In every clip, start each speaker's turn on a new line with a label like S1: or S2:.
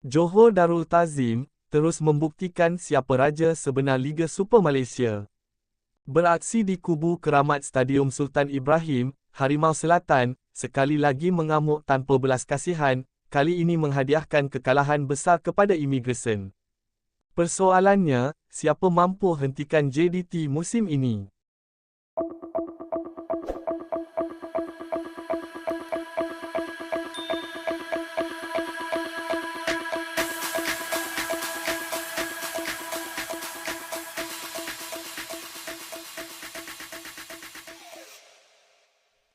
S1: Johor Darul Ta'zim terus membuktikan siapa raja sebenar Liga Super Malaysia. Beraksi di kubu keramat Stadium Sultan Ibrahim, Harimau Selatan, sekali lagi mengamuk tanpa belas kasihan, kali ini menghadiahkan kekalahan besar kepada Immigration. Persoalannya, siapa mampu hentikan JDT musim ini?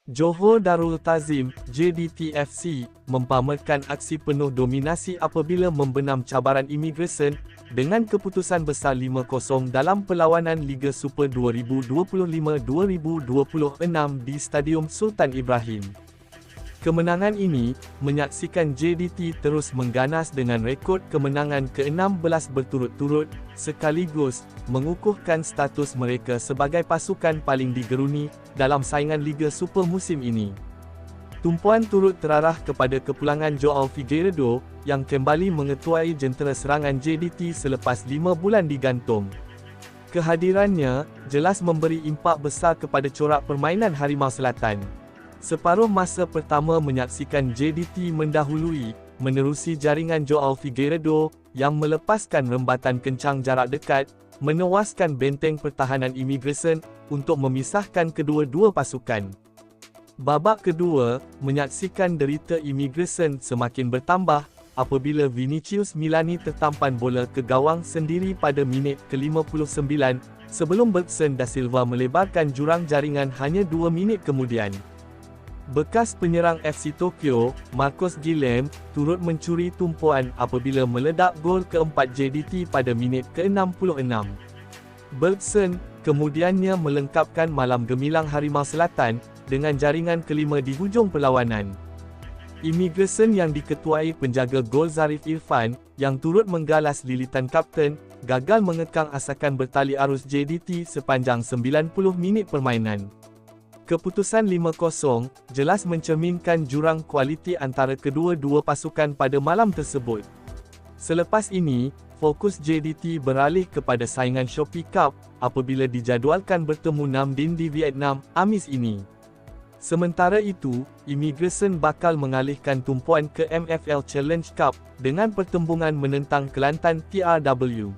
S1: Johor Darul Ta'zim, JDT-FC, mempamerkan aksi penuh dominasi apabila membenam cabaran Immigration dengan keputusan besar 5-0 dalam perlawanan Liga Super 2025-2026 di Stadium Sultan Ibrahim. Kemenangan ini menyaksikan JDT terus mengganas dengan rekod kemenangan ke-16 berturut-turut, sekaligus mengukuhkan status mereka sebagai pasukan paling digeruni dalam saingan Liga Super musim ini. Tumpuan turut terarah kepada kepulangan Joao Figueiredo yang kembali mengetuai jentera serangan JDT selepas 5 bulan digantung. Kehadirannya jelas memberi impak besar kepada corak permainan Harimau Selatan. Separuh masa pertama menyaksikan JDT mendahului, menerusi jaringan Joao Figueiredo yang melepaskan rembatan kencang jarak dekat, menewaskan benteng pertahanan Immigration untuk memisahkan kedua-dua pasukan. Babak kedua menyaksikan derita Immigration semakin bertambah apabila Vinicius Milani tertampan bola ke gawang sendiri pada minit ke-59 sebelum Bergson da Silva melebarkan jurang jaringan hanya 2 minit kemudian. Bekas penyerang FC Tokyo, Marcos Guilhem, turut mencuri tumpuan apabila meledak gol keempat JDT pada minit ke-66. Bergson kemudiannya melengkapkan malam gemilang Harimau Selatan dengan jaringan kelima di hujung perlawanan. Immigration yang diketuai penjaga gol Zarif Irfan, yang turut menggalas lilitan kapten, gagal mengekang asakan bertali arus JDT sepanjang 90 minit permainan. Keputusan 5-0 jelas mencerminkan jurang kualiti antara kedua-dua pasukan pada malam tersebut. Selepas ini, fokus JDT beralih kepada saingan Shopee Cup apabila dijadualkan bertemu Nam Dinh di Vietnam, Khamis ini. Sementara itu, Immigration bakal mengalihkan tumpuan ke MFL Challenge Cup dengan pertembungan menentang Kelantan TRW.